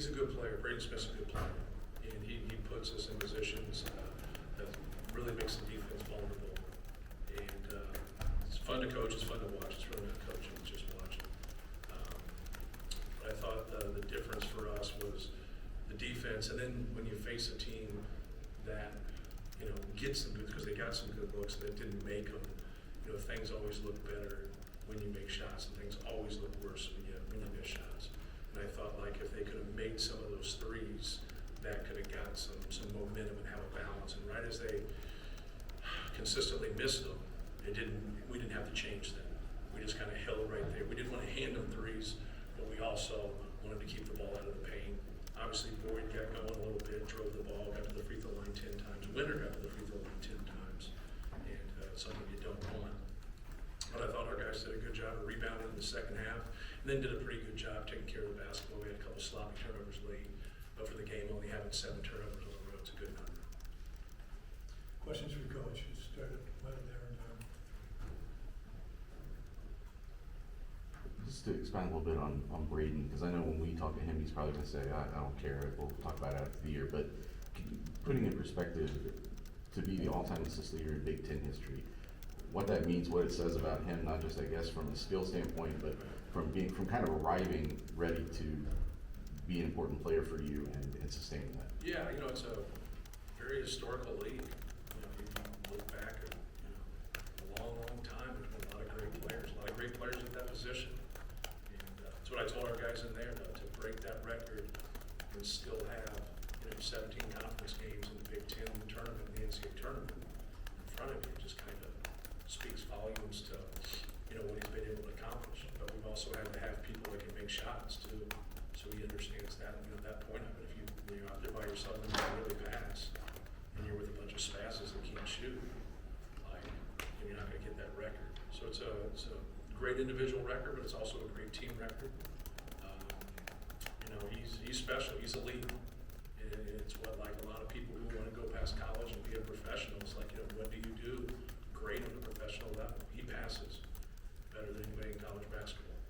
he's a good player. Braden Smith's a good player. And he puts us in positions that really makes the defense vulnerable. And it's fun to coach, it's fun to watch. It's really not coaching, it's just watching. But I thought the difference for us was the defense, and then when you face a team that, you know, gets some good, because they got some good looks that didn't make them, you know, things always look better when you make shots, and things always look worse when you miss shots. And I thought, like, if they could have made some of those threes, that could have got some momentum and have a balance. And right as they consistently missed them, we didn't have to change that. We just kind of held right there. We didn't want to hand them threes, but we also wanted to keep the ball out of the paint. Obviously, Boyd got going a little bit, drove the ball, got to the free throw line 10 times. Winter got to the free throw line 10 times, and something you don't want. But I thought our guys did a good job of rebounding in the second half, and then did a pretty good job taking care of the basketball. We had a couple sloppy turnovers late, but for the game, only having 7 turnovers on the road, it's a good number. Questions for Coach? You started right there. Just to expand a little bit on Braden, because I know when we talk to him, he's probably going to say, I don't care, we'll talk about it after the year. But putting in perspective, to be the all-time assist leader in Big Ten history, what that means, what it says about him, not just, I guess, from a skill standpoint, but from kind of arriving ready to be an important player for you and sustaining that. Yeah, you know, it's a very historical league. You know, you look back at, you know, a long time, there's been a lot of great players at that position. That's what I told our guys in there, to break that record and still have, you know, 17 conference games in the Big Ten tournament, the NCAA tournament in front of you, just kind of speaks volumes to, you know, what he's been able to accomplish. But we've also had to have people that can make shots too, so he understands that, you know, that point of it. If you're out there by yourself and you can really pass, and you're with a bunch of spazzes that can't shoot, like, you're not going to get that record. So it's a great individual record, but it's also a great team record. You know, he's special. He's elite. And it's what, like, a lot of people who want to go past college and be a professional. It's like, you know, what do you do great on a professional level? He passes better than anybody in college basketball.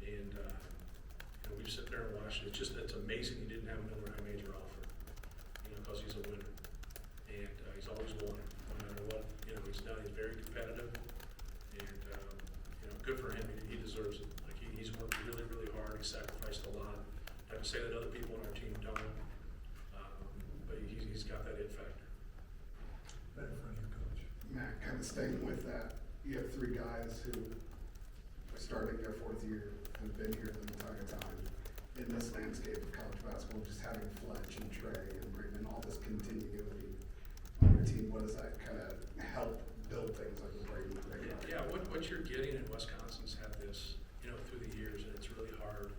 And you know, we sit there and watch it. It's amazing he didn't have another high major offer. You know, because he's a winner, and he's always won, no matter what, you know, he's done. He's very competitive. Good for him. He deserves it. Like, he's worked really, really hard. He sacrificed a lot. I can say that other people on our team don't, but he's got that it factor. Right in front of you, Coach. Matt, kind of staying with that, you have 3 guys who are starting their 4th year and have been here the entire time. In this landscape of college basketball, just having Fletch and Trey and Braden and all this continuity on your team, what does that kind of help build things like the Braden? Yeah, what you're getting in Wisconsin's had this, you know, through the years, and it's really hard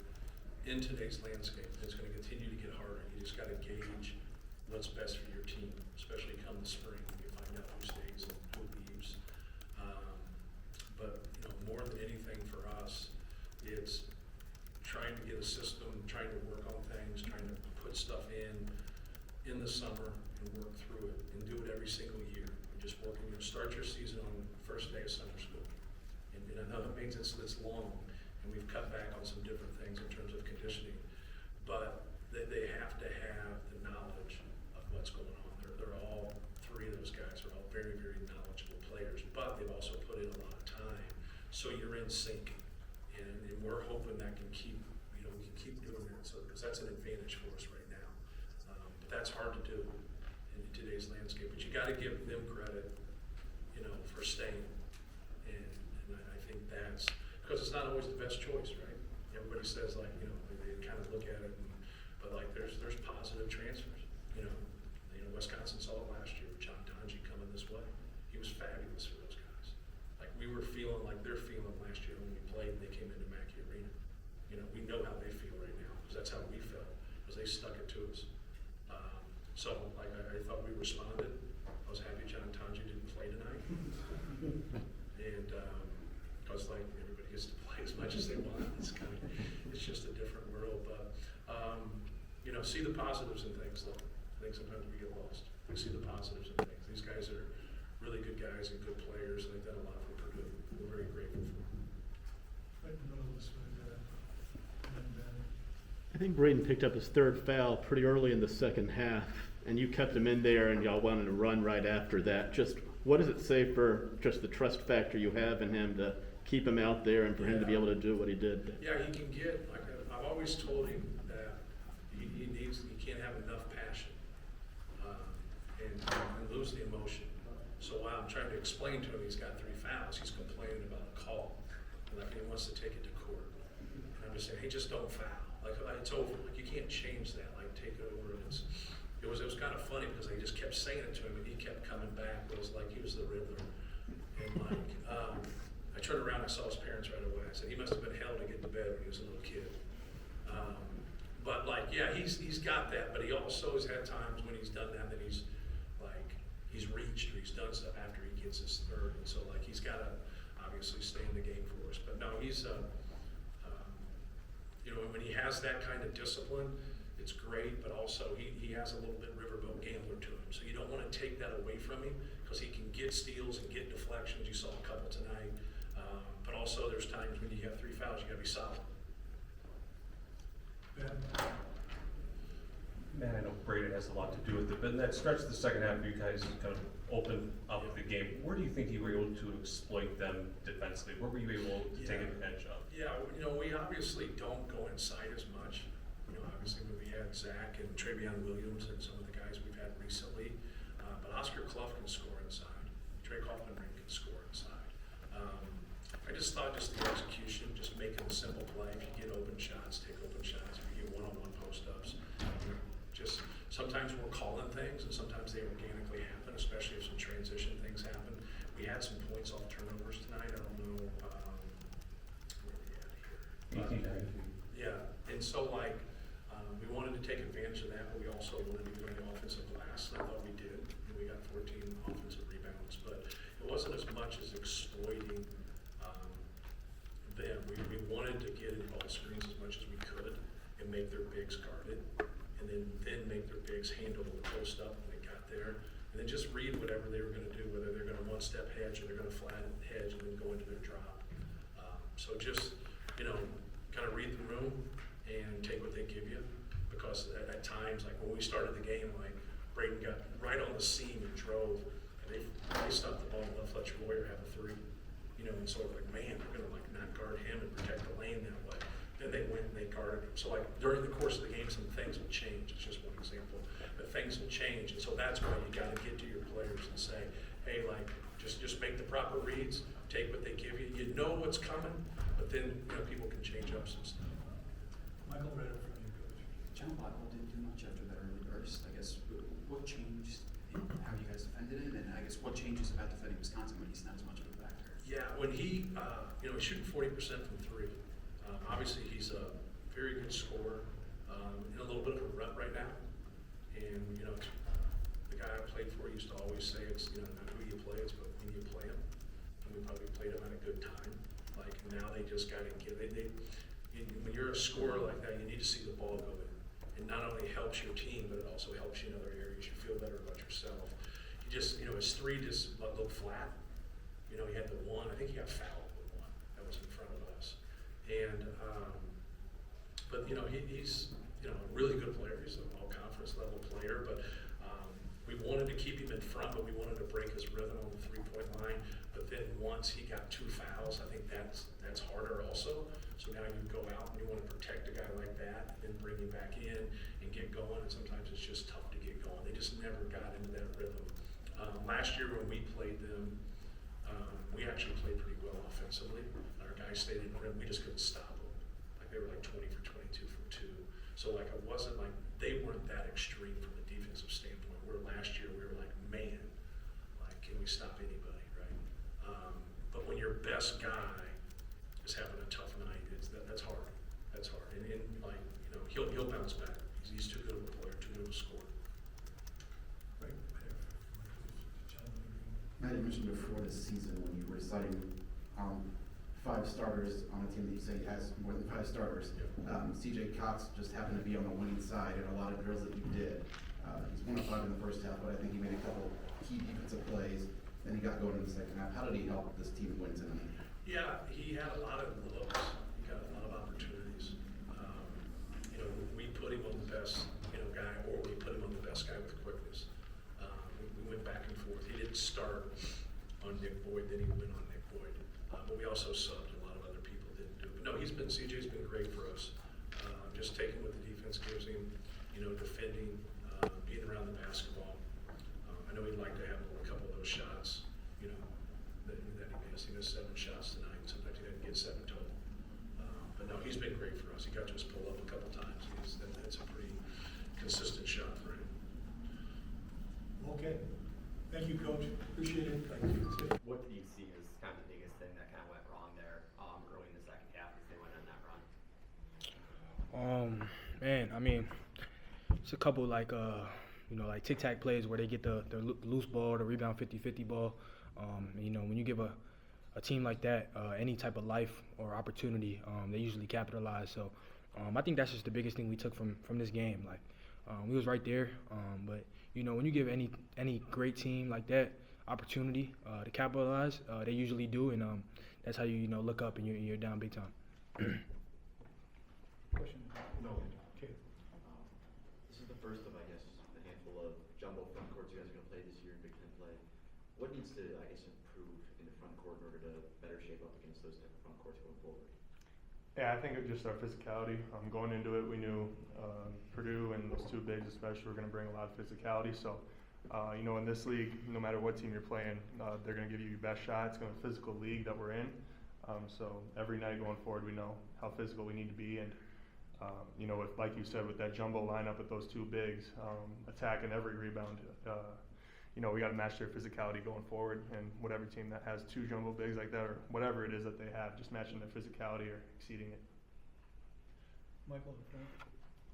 in today's landscape. It's going to continue to get harder. You just got to gauge what's best for your team, especially come the spring. You find out who stays and who leaves. But, you know, more than anything for us, it's trying to get a system, trying to work on things, trying to put stuff in the summer and work through it, and do it every single year. Just working, you know, start your season on the first day of summer school. And I know that means it's long, and we've cut back on some different things in terms of conditioning, but they have to have the knowledge of what's going on. They're all 3 of those guys are all very, very knowledgeable players, but they've also put in a lot of time, so you're in sync. And we're hoping that can keep, you know, we can keep doing that, so because that's an advantage for us right now. But that's hard to do in today's landscape, but you got to give them credit, you know, for staying. And I think that's because it's not always the best choice, right? Everybody says, like, you know, they kind of look at it, but like there's positive transfers. You know, Wisconsin saw it last year with John Tanji coming this way. He was fabulous for those guys. Like, we were feeling like they're feeling last year when we played and they came into Mackey Arena. You know, we know how they feel right now because that's how we felt, because they stuck it to us. So, like, I thought we responded. I was happy John Tanji didn't play tonight. And because, like, everybody gets to play as much as they want. It's just a different world. But, you know, see the positives in things, though. I think sometimes we get lost. We see the positives in things. These guys are really good guys and good players, and they've done a lot for Purdue. We're very grateful for them. Right in the middle of this, and then I think Braden picked up his third foul pretty early in the second half, and you kept him in there, and y'all wanted to run right after that. Just what does it say for just the trust factor you have in him to keep him out there and for him to be able to do what he did? Yeah, he can get, like, I've always told him that he can't have enough passion and lose the emotion. So while I'm trying to explain to him he's got 3 fouls, he's complaining about a call. Like, he wants to take it to court. And I'm just saying, hey, just don't foul. Like, it's over. Like, you can't change that. Like, take it over. And it was kind of funny because I just kept saying it to him and he kept coming back. It was like he was the Riddler. And like, I turned around and I saw his parents right away. I said, he must have been hell to get to bed when he was a little kid. But like, yeah, he's got that, but he also has had times when he's done that he's reached or he's done stuff after he gets his third. And so like, he's got to obviously stay in the game for us. But no, he's, you know, when he has that kind of discipline, it's great, but also he has a little bit riverboat gambler to him. So you don't want to take that away from him because he can get steals and get deflections. You saw a couple tonight. But also there's times when you have 3 fouls, you got to be solid. Ben? Man, I know Braden has a lot to do with it, but in that stretch of the second half, you guys kind of opened up the game. Where do you think you were able to exploit them defensively? Where were you able to take advantage of? Yeah, you know, we obviously don't go inside as much. You know, obviously when we had Zach and Travion Williams and some of the guys we've had recently, but Oscar Clough can score inside. Trey Kaufman-Ring can score inside. I just thought just the execution, just making a simple play. If you get open shots, take open shots. If you get one-on-one post-ups, you know, just sometimes we're calling things and sometimes they organically happen, especially if some transition things happen. We had some points off turnovers tonight. I don't know where we at here. Yeah, and so like we wanted to take advantage of that, but we also wanted to go into offensive glass. I thought we did. And we got 14 offensive rebounds, but it wasn't as much as exploiting them. We wanted to get in ball screens as much as we could and make their bigs guarded, and then make their bigs handle the post up when they got there, and then just read whatever they were going to do, whether they're going to one-step hedge or they're going to flat hedge and then go into their drop. So just, you know, kind of read the room and take what they give you, because at times, like when we started the game, like Braden got right on the seam and drove, and they stopped the ball and let Fletcher Warrior have a 3. You know, and so we're like, man, we're gonna like not guard him and protect the lane that way. Then they went and they guarded him. So like during the course of the game, some things will change. It's just one example, but things will change. And so that's why you gotta get to your players and say, hey, like just make the proper reads, take what they give you. You know what's coming, but then you know people can change up some stuff. Michael, right up front, you coach. John Blackwell didn't do much after that early burst. I guess what changed in how you guys defended it, and I guess what changes about defending Wisconsin when he's not as much of a factor? Yeah, when he, you know, he's shooting 40% from 3. Obviously, he's a very good scorer, in a little bit of a rut right now. And, you know, the guy I played for used to always say it's, you know, not who you play, it's but when you play him. And we probably played him at a good time. Like, now they just got to give it. When you're a scorer like that, you need to see the ball go in. It not only helps your team, but it also helps you in other areas. You feel better about yourself. He just, you know, his 3 just looked flat. You know, he had the 1, I think he got fouled with 1 that was in front of us. And, but, you know, he's, you know, a really good player. He's an all-conference level player, but we wanted to keep him in front, but we wanted to break his rhythm on the 3-point line. But then once he got 2 fouls, I think that's harder also. So now you go out and you want to protect a guy like that, and then bring him back in and get going. And sometimes it's just tough to get going. They just never got into that rhythm. Last year when we played them, we actually played pretty well offensively. Our guys stayed in the rim. We just couldn't stop them. Like they were like 20 for 22 from 2. So like it wasn't like they weren't that extreme from a defensive standpoint. Where last year we were like, man, like can we stop anybody, right? But when your best guy is having a tough night, that's hard. That's hard. And like you know he'll bounce back. He's too good of a player, too good of a scorer. Right there. John, Matt, you mentioned before this season when you were citing 5 starters on a team that you say has more than 5 starters. CJ Cox just happened to be on the winning side in a lot of drills that you did. He's 1 of 5 in the first half, but I think he made a couple key defensive plays. Then he got going in the second half. How did he help this team win tonight? Yeah, he had a lot of looks. He got a lot of opportunities. You know, best, guy, or we put him on the best guy with quickness. We went back and forth. He didn't start on Nick Boyd, then he went on Nick Boyd. But we also subbed. A lot of other people didn't do it. But no, CJ's been great for us. Just taking what the defense gives him, defending, being around the basketball. I know he'd like to have a couple of those shots, that he missed. He missed 7 shots tonight. Sometimes he didn't get 7 total. But no, he's been great for us. He got to us pull up a couple times. That's a pretty consistent shot for him. Okay. Thank you, Coach. Appreciate it. Thank you. What did you see as kind of the biggest thing that kind of went wrong there early in the second half as they went on that run? Man, I mean, it's a couple like tic-tac plays where they get the loose ball, the rebound 50-50 ball. When you give a team like that any type of life or opportunity, they usually capitalize. So I think that's just the biggest thing we took from this game. Like we was right there, but when you give any great team like that opportunity to capitalize, they usually do, and that's how you look up and you're down big time. Question? No. Okay. This is the first of, I guess, a handful of jumbo front courts you guys are going to play this year in Big Ten play. What needs to, I guess, improve in the front court in order to better shape up against those type of front courts going forward? Yeah, I think it's just our physicality. Going into it, we knew Purdue and those 2 bigs especially were going to bring a lot of physicality. So, in this league, no matter what team you're playing, they're going to give you your best shot. It's going to be a physical league that we're in. So every night going forward, we know how physical we need to be. And, like you said, with that jumbo lineup with those 2 bigs, attacking every rebound, we got to match their physicality going forward. And whatever team that has 2 jumbo bigs like that, or whatever it is that they have, just matching their physicality or exceeding it. Michael, in front.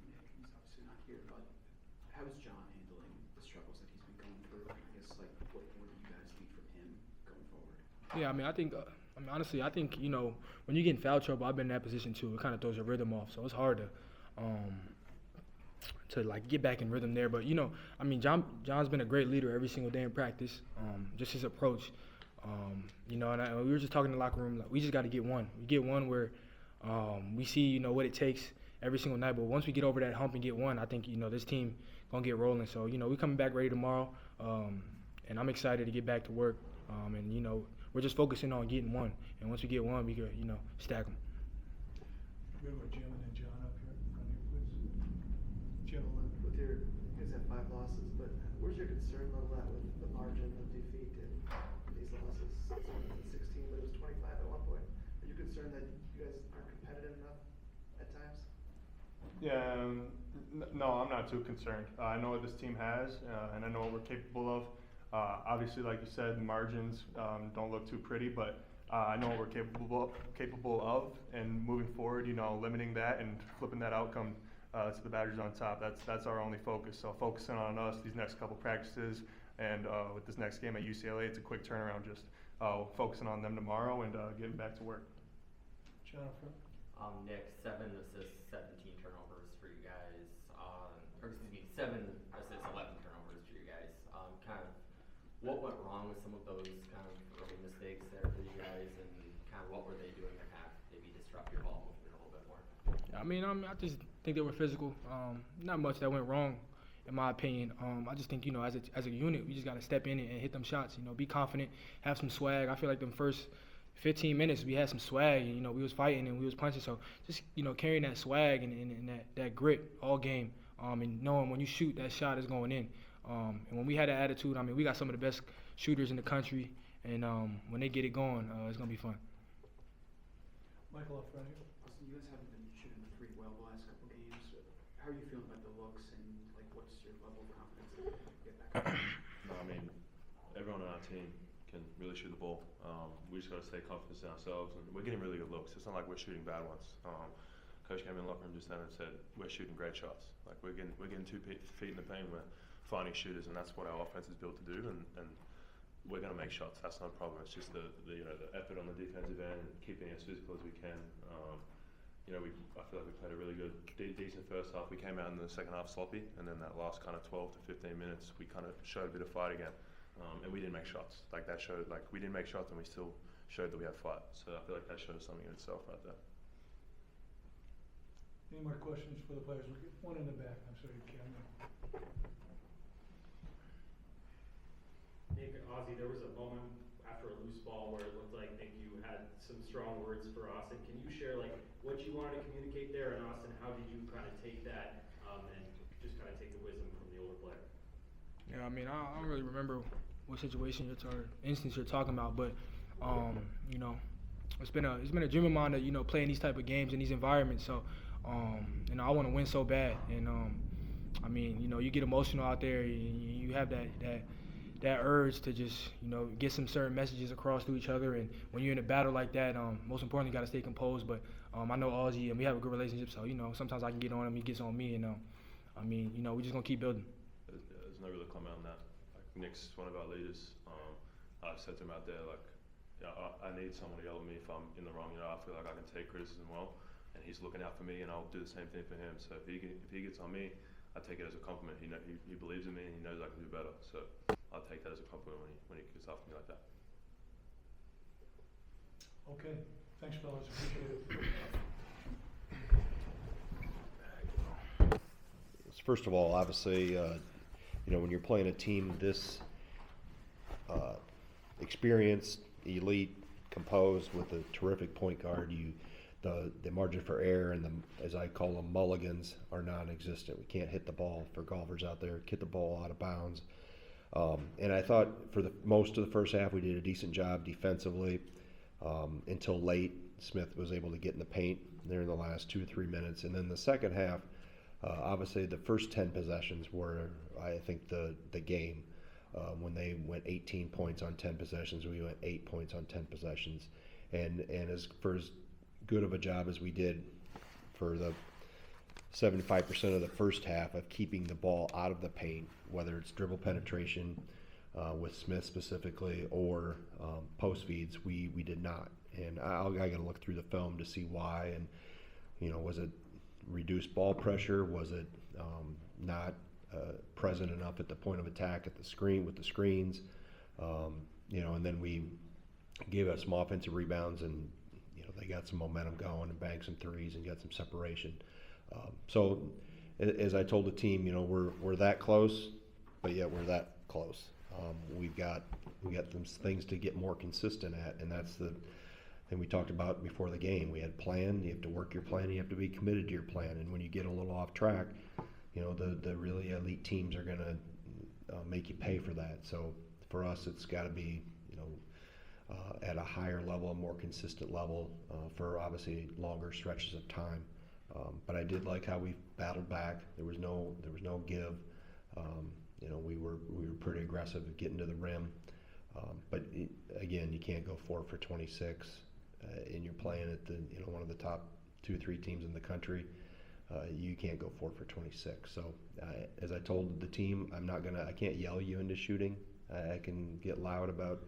Yeah, he's obviously not here, but how is John handling the struggles that he's been going through? I guess, what do you guys need from him going forward? Yeah, I mean, honestly, I think, when you get in foul trouble, I've been in that position too. It kind of throws your rhythm off, so it's hard to get back in rhythm there. But, John's been a great leader every single day in practice. Just his approach, and we were just talking in the locker room, like, we just got to get one. We get one where we see, what it takes every single night. But once we get over that hump and get one, I think, this team going to get rolling. So, we coming back ready tomorrow, and I'm excited to get back to work. We're just focusing on getting one. And once we get one, we could, stack them. We have Jim and then John up here in front of you, please. Jim. With you guys have 5 losses, but where's your concern level at with the margin of defeat in these losses? It's 16, but it was 25 at one point. Are you concerned that you guys aren't competitive enough at times? Yeah, no, I'm not too concerned. I know what this team has, and I know what we're capable of. Obviously, like you said, margins don't look too pretty, but I know what we're capable of, and moving forward, limiting that and flipping that outcome to the Badgers on top. That's our only focus. So focusing on us these next couple practices, and with this next game at UCLA, it's a quick turnaround. Just focusing on them tomorrow and getting back to work. Jennifer. Nick, 7 assists, 17 turnovers for you guys. 7 assists, 11 turnovers for you guys. What went wrong with some of those kind of early mistakes there for you guys, and kind of what were they doing to kind of maybe disrupt your ball movement a little bit more? I just think they were physical. Not much that went wrong, in my opinion. I just think, as a unit, we just got to step in and hit them shots. Be confident, have some swag. I feel like the first 15 minutes we had some swag, and we was fighting and we was punching. So just carrying that swag and that grit all game, and knowing when you shoot, that shot is going in. And when we had that attitude, we got some of the best shooters in the country, and when they get it going, it's gonna be fun. Michael, up front here. Austin, you guys haven't been shooting the 3 well the last couple games. How are you feeling about the looks, and what's your level of confidence that you can get back? No, everyone on our team can really shoot the ball. We just got to stay confident in ourselves, and we're getting really good looks. It's not like we're shooting bad ones. Coach came in the locker room just then and said we're shooting great shots. We're getting 2 feet in the paint. We're finding shooters, and that's what our offense is built to do. And we're going to make shots. That's not a problem. It's just the effort on the defensive end and keeping as physical as we can. I feel like we played a really good, decent first half. We came out in the second half sloppy, and then that last kind of 12 to 15 minutes, we kind of showed a bit of fight again. And we didn't make shots. That showed, we didn't make shots, and we still showed that we had fight. So I feel like that showed something in itself right there. Any more questions for the players? We'll get one in the back. I'm sorry, Cameron. Nick, Ozzie, there was a moment after a loose ball where it looked like Nick, you had some strong words for Austin. Can you share like what you wanted to communicate there, and Austin, how did you kind of take that and just kind of take the wisdom from the older player? Yeah, I mean, I don't really remember what situation instance you're talking about, but you know, it's been a dream of mine to, you know, play in these type of games in these environments. So, you know, I want to win so bad, and I mean, you know, you get emotional out there, you have that urge to just, you know, get some certain messages across to each other, and when you're in a battle like that, most importantly, you got to stay composed. But I know Ozzie, and we have a good relationship, so, you know, sometimes I can get on him, he gets on me, and I mean, you know, we're just gonna keep building. There's no real comment on that. Like, Nick's one of our leaders. I've said to him out there, like, yeah, I need someone to yell at me if I'm in the wrong. You know, I feel like I can take criticism well, and he's looking out for me, and I'll do the same thing for him. So if he gets on me, I take it as a compliment. He believes in me, and he knows I can do better. So I'll take that as a compliment when he gets after me like that. Okay, thanks, fellas. Appreciate it. First of all, obviously, you know, when you're playing a team this experienced, elite, composed with a terrific point guard, the margin for error and the, as I call them, mulligans are non-existent. We can't hit the ball, for golfers out there, hit the ball out of bounds. And I thought for most of the first half we did a decent job defensively until late. Smith was able to get in the paint there in the last 2 or 3 minutes, and then the second half. Obviously, the first 10 possessions were, I think, the game. When they went 18 points on 10 possessions, we went 8 points on 10 possessions. And as good of a job as we did for the 75% of the first half of keeping the ball out of the paint, whether it's dribble penetration with Smith specifically or post feeds, we did not. And I got to look through the film to see why. And, you know, was it reduced ball pressure? Was it not present enough at the point of attack at the screen with the screens? You know, and then we gave us some offensive rebounds, and you know they got some momentum going and banked some threes and got some separation. So as I told the team, you know, we're that close, but yet we're that close. We've got some things to get more consistent at, and that's the thing we talked about before the game. We had plan. You have to work your plan. You have to be committed to your plan. And when you get a little off track, you know, the really elite teams are going to make you pay for that. So for us, it's got to be, you know, at a higher level, a more consistent level for obviously longer stretches of time. But I did like how we battled back. There was no give. You know, we were pretty aggressive at getting to the rim. But again, you can't go 4 for 26, and you're playing at the, you know, one of the top 2 or 3 teams in the country. You can't go 4 for 26. So as I told the team, I can't yell you into shooting. I can get loud about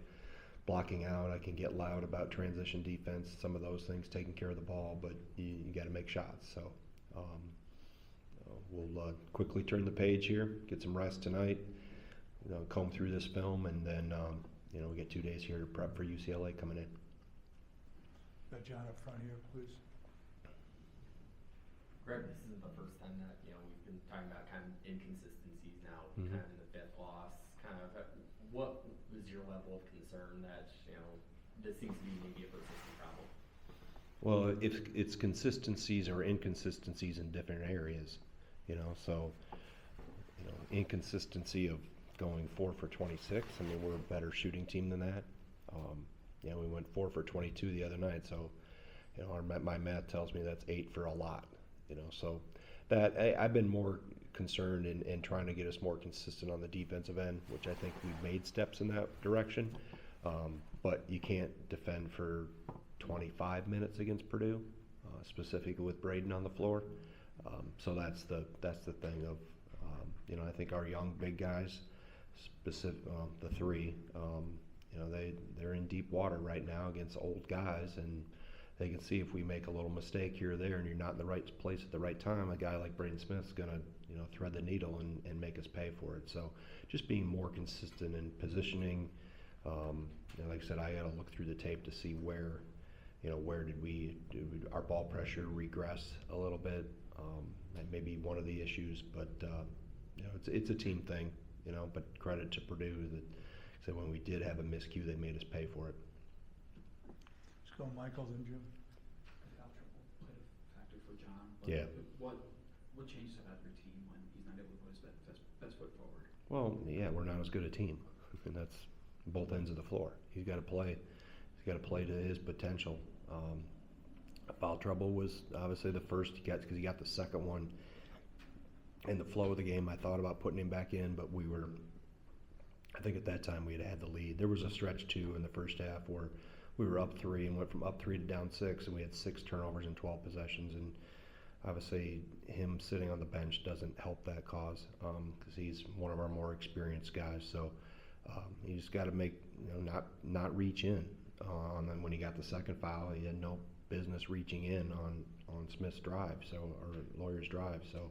blocking out. I can get loud about transition defense, some of those things, taking care of the ball, but you got to make shots. So we'll quickly turn the page here, get some rest tonight, you know, comb through this film, and then you know, we get 2 days here to prep for UCLA coming in. Got John up front here, please. Greg, this isn't the first time that, you know, we've been talking about kind of inconsistencies now, Mm-hmm. kind of in the 5th loss. Kind of, what was your level of concern that, you know, this seems to be maybe a persistent problem? Well, it's consistencies or inconsistencies in different areas, you know. So, you know, inconsistency of going 4 for 26. I mean, we're a better shooting team than that. You know, we went 4 for 22 the other night. So, you know, my math tells me that's 8 for a lot. You know, so that I've been more concerned in trying to get us more consistent on the defensive end, which I think we've made steps in that direction. But you can't defend for 25 minutes against Purdue, specifically with Braden on the floor. So that's the thing of, you know, I think our young big guys, the 3, you know, they're in deep water right now against old guys, and they can see if we make a little mistake here or there and you're not in the right place at the right time, a guy like Braden Smith's going to, you know, thread the needle and make us pay for it. So just being more consistent in positioning. And like I said, I got to look through the tape to see where, you know, where did our ball pressure regress a little bit. That may be one of the issues, but you know, it's a team thing, you know. But credit to Purdue that said when we did have a miscue, they made us pay for it. Let's go Michael, then Jim. Factor for John. Yeah. What changes about your team when he's not able to put his best foot forward? Well, yeah, we're not as good a team, and that's both ends of the floor. He's got to play. He's got to play to his potential. Foul trouble was obviously the first he got because he got the second one. In the flow of the game, I thought about putting him back in, but I think at that time we had the lead. There was a stretch too in the first half where we were up 3 and went from up 3 to down 6, and we had 6 turnovers in 12 possessions. And obviously, him sitting on the bench doesn't help that cause because he's one of our more experienced guys. So you just got to make, you know, not reach in. And then when he got the second foul, he had no business reaching in on Smith's drive, or Lawyer's drive. So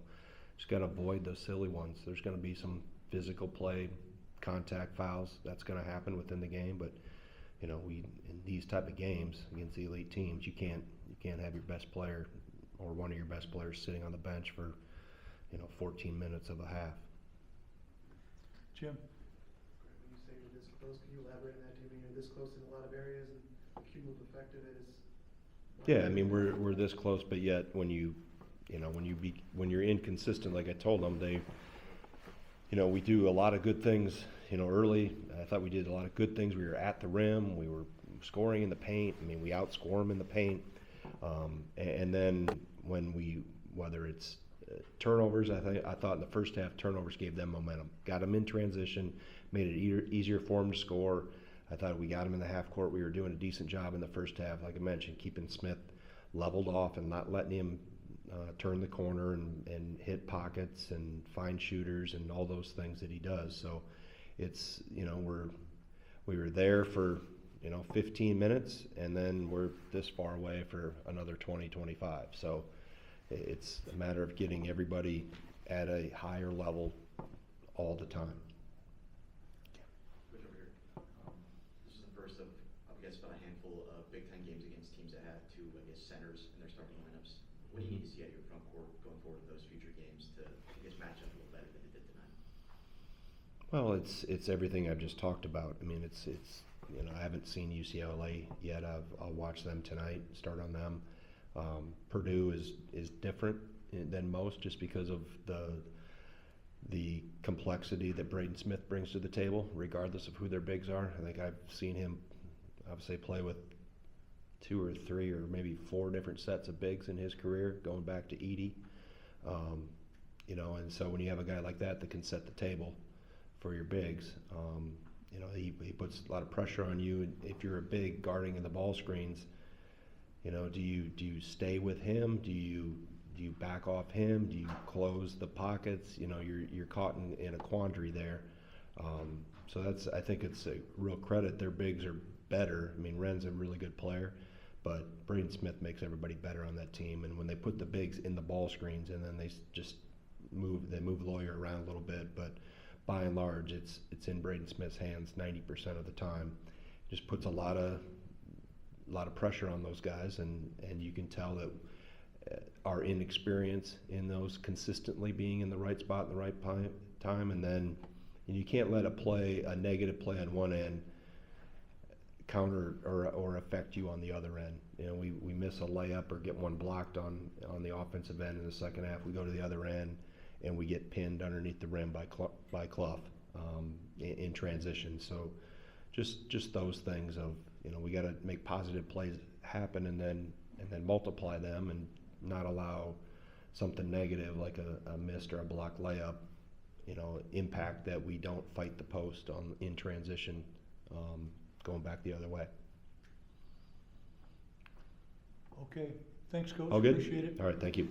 just got to avoid those silly ones. There's going to be some physical play, contact fouls. That's going to happen within the game, but you know, in these type of games against the elite teams, you can't have your best player or one of your best players sitting on the bench for, you know, 14 minutes of a half. Jim. When you say you're this close, can you elaborate on that? Do you mean you're this close in a lot of areas and the cumulative effect of it is? Yeah, I mean we're this close, but yet when you're inconsistent, like I told them, we do a lot of good things. You know, early I thought we did a lot of good things. We were at the rim, we were scoring in the paint. I mean, we outscore them in the paint, and then whether it's turnovers, I thought in the first half turnovers gave them momentum, got them in transition, made it easier for them to score. I thought we got him in the half court. We were doing a decent job in the first half, like I mentioned, keeping Smith leveled off and not letting him turn the corner and hit pockets and find shooters and all those things that he does. So it's, you know, we were there for, 15 minutes, and then we're this far away for another 20, 25. So it's a matter of getting everybody at a higher level all the time. About a handful of Big Ten games against teams that have two, centers in their starting lineups. What do you need to see out of your front court going forward in those future games to, match up a little better than it did tonight? Well, it's everything I've just talked about. I mean, it's I haven't seen UCLA yet. I'll watch them tonight, start on them. Purdue is different than most just because of the complexity that Braden Smith brings to the table, regardless of who their bigs are. I think I've seen him obviously play with 2 or 3 or maybe 4 different sets of bigs in his career, going back to Edey. And so when you have a guy like that can set the table for your bigs, he puts a lot of pressure on you. And if you're a big guarding in the ball screens, do you stay with him? Do you back off him? Do you close the pockets? You're caught in a quandary there. So I think it's a real credit. Their bigs are better. I mean, Ren's a really good player, but Braden Smith makes everybody better on that team. And when they put the bigs in the ball screens and then they just move Lawyer around a little bit, but by and large, it's in Braden Smith's hands 90% of the time. Just puts a lot of pressure on those guys, and you can tell that our inexperience in those consistently being in the right spot in the right time, and you can't let a negative play on one end counter or affect you on the other end. We miss a layup or get one blocked on the offensive end in the second half. We go to the other end and we get pinned underneath the rim by Clough in transition. So just those things of, we got to make positive plays happen and then multiply them and not allow something negative like a missed or a blocked layup impact that we don't fight the post in transition going back the other way. Okay, thanks, Coach. All good? Appreciate it. All right, thank you.